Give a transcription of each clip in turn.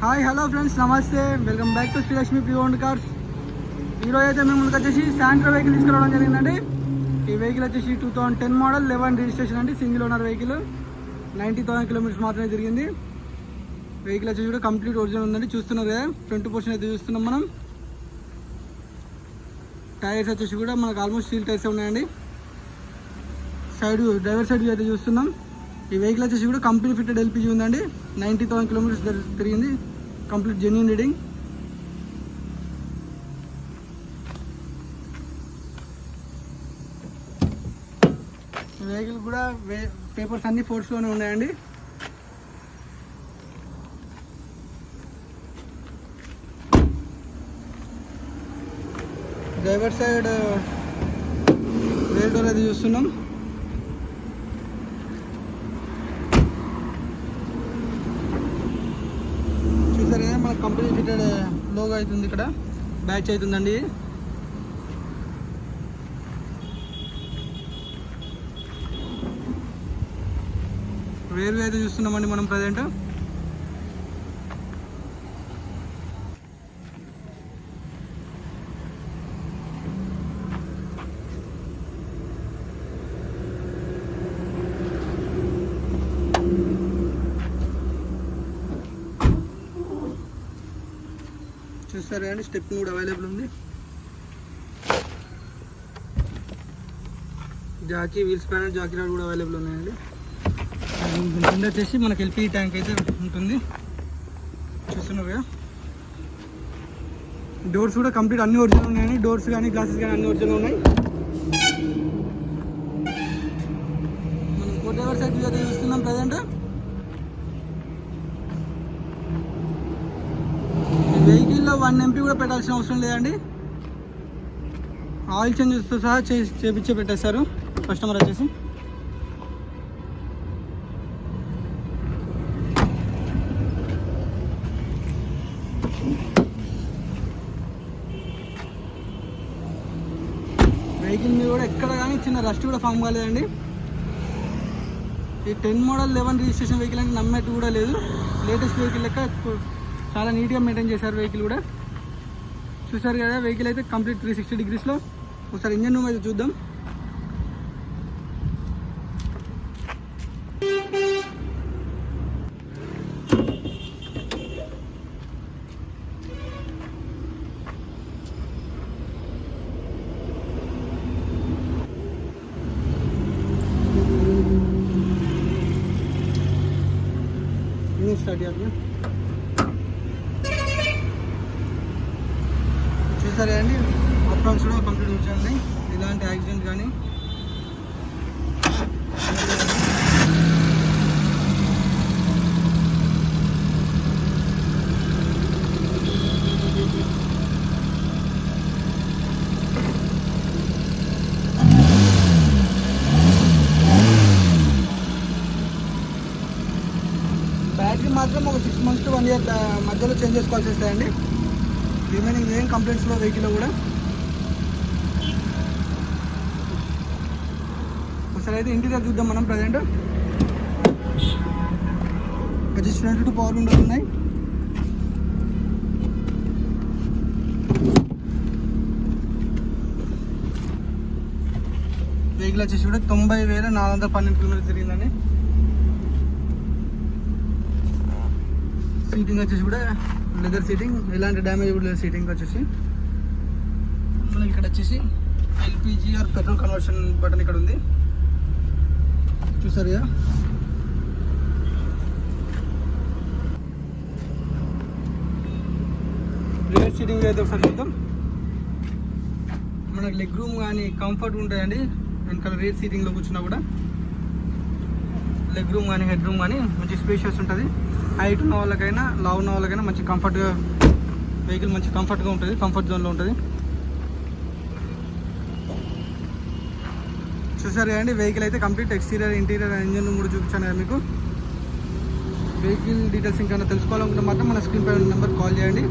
Hi hello friends, నమస్తే. Welcome back to Srilakshmi pre owned cars. ఈరోజు అయితే మేము ముందుకు వచ్చేసి శాంట్రో వెహికల్ తీసుకురావడం జరిగిందండి. ఈ వెహికల్ వచ్చేసి 2010 మోడల్ 11 రిజిస్ట్రేషన్ అండి. సింగిల్ ఓనర్ వెహికల్, 90,000 కిలోమీటర్స్ మాత్రమే తిరిగింది. వెహికల్ వచ్చేసి కూడా కంప్లీట్ ఒరిజినల్ ఉందండి. చూస్తున్నారు కదా, ఫ్రంట్ పోర్షన్ అయితే చూస్తున్నాం మనం. టైర్స్ వచ్చేసి కూడా మనకు ఆల్మోస్ట్ స్టీల్ టైర్స్ ఉన్నాయండి. డ్రైవర్ సైడ్ అయితే చూస్తున్నాం. ఈ వెహికల్ వచ్చేసి కూడా కంపెనీ ఫిట్టెడ్ ఎల్పిజి ఉందండి. 90,000 కిలోమీటర్స్ తిరిగింది. Complete genuine reading. వెహికల్ కూడా పేపర్స్ అన్ని ఫోర్స్లోనే ఉన్నాయండి. డ్రైవర్ సైడ్ రేర్ డోర్ అయితే చూస్తున్నాం. చూసారు కదా, మన కంపెనీ ఫిటెడ్ లోగో అవుతుంది, ఇక్కడ బ్యాచ్ అవుతుందండి. రేర్ అయితే చూస్తున్నామండి మనం ప్రజెంట్. చూస్తారు కానీ స్టెప్ కూడా అవైలబుల్ ఉంది. Jockey wheel spanner, jockey rod కూడా అవైలబుల్ ఉన్నాయండి. కింద వచ్చేసి మనకి ఎల్పిజి ట్యాంక్ అయితే ఉంటుంది. చూస్తున్నారు కదా, డోర్స్ కూడా కంప్లీట్ అన్ని ఒరిజినల్ ఉన్నాయండి. డోర్స్ కానీ గ్లాసెస్ కానీ అన్ని ఒరిజినల్ ఉన్నాయి. మనం కోటేవర్ సైడ్ అయితే చూస్తున్నాం ప్రజెంట్. వెహికల్లో 1 MP కూడా పెట్టాల్సిన అవసరం లేదండి. ఆయిల్ చేంజెస్తో సహా చేపించే పెట్టేస్తారు కస్టమర్ వచ్చేసి. వెహికల్ మీద కూడా ఎక్కడ కానీ చిన్న రస్ట్ కూడా ఫామ్ కాలేదండి. ఈ 10 మోడల్ 11 రిజిస్ట్రేషన్ వెహికల్ అంటే నమ్మేట్టు కూడా లేదు. లేటెస్ట్ వెహికల్ లెక్క చాలా నీట్గా మెయింటైన్ చేశారు వెహికల్ కూడా. చూసారు కదా, వెహికల్ అయితే కంప్లీట్ 360 డిగ్రీస్లో. ఒకసారి ఇంజన్ రూమ్ అయితే చూద్దాం. స్టార్ట్ చేయాలి. చూసారే అండి, అప్రాన్స్ కూడా కంప్లీట్ వచ్చాయండి. ఇలాంటి యాక్సిడెంట్ కానీ బ్యాటరీ మాత్రం ఒక 6 months to 1 year మధ్యలో చేంజ్ చేసుకోవాల్సి వస్తాయండి. రిమైనింగ్ ఏం కంప్లైంట్స్లో వెహికల్లో కూడా. ఒకసారి అయితే ఇంటీరియర్ చూద్దాం మనం ప్రజెంట్. వచ్చేసి ఫ్రంట్ టు పవర్ విండోస్ ఉన్నాయి. వెహికల్ వచ్చేసి కూడా 90,412 కిలోమీటర్స్ తిరిగిందండి. సీటింగ్ వచ్చేసి కూడా లెదర్ సీటింగ్, ఎలాంటి డ్యామేజ్ కూడా లేదు సీటింగ్ వచ్చేసి. మనకి ఇక్కడ వచ్చేసి LPG or petrol conversion button ఇక్కడ ఉంది. చూసారు కదా, రియర్ సీటింగ్ అయితే ఒకసారి చూద్దాం. మనకి లెగ్ రూమ్ కానీ కంఫర్ట్ ఉంటాయండి. వెనకాల రియర్ సీటింగ్లో కూర్చున్నా కూడా లెగ్ రూమ్ కానీ హెడ్ రూమ్ కానీ మంచి స్పేషియస్ ఉంటుంది. హైట్ ఉన్న వాళ్ళకైనా లావ్ ఉన్న వాళ్ళకైనా మంచి కంఫర్ట్గా, వెహికల్ మంచి కంఫర్ట్గా ఉంటుంది, కంఫర్ట్ జోన్లో ఉంటుంది. చూసారు కదండి, వెహికల్ అయితే కంప్లీట్ ఎక్స్టీరియర్, ఇంటీరియర్, ఇంజన్ కూడా చూపించాను కదా మీకు. వెహికల్ డీటెయిల్స్ ఇంకా తెలుసుకోవాలనుకుంటే మాత్రం మన స్క్రీన్ పై నెంబర్ కాల్ చేయండి.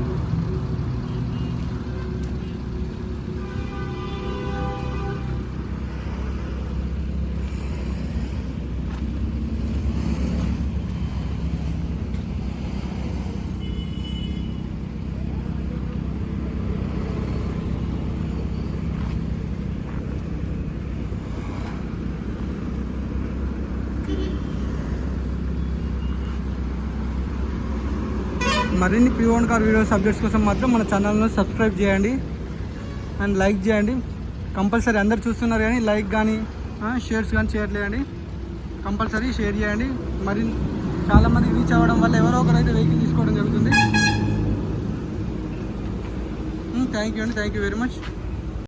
మరిన్ని pre own car videos updates కోసం మాత్రం మన ఛానల్ను సబ్స్క్రైబ్ చేయండి అండ్ లైక్ చేయండి. కంపల్సరీ అందరు చూస్తున్నారు కానీ లైక్ కానీ షేర్స్ కానీ చేయట్లేదండి. కంపల్సరీ షేర్ చేయండి. మరి చాలామంది రీచ్ అవ్వడం వల్ల ఎవరో ఒకరు అయితే వెహికల్ తీసుకోవడం జరుగుతుంది. థ్యాంక్ యూ అండి, థ్యాంక్ యూ వెరీ మచ్.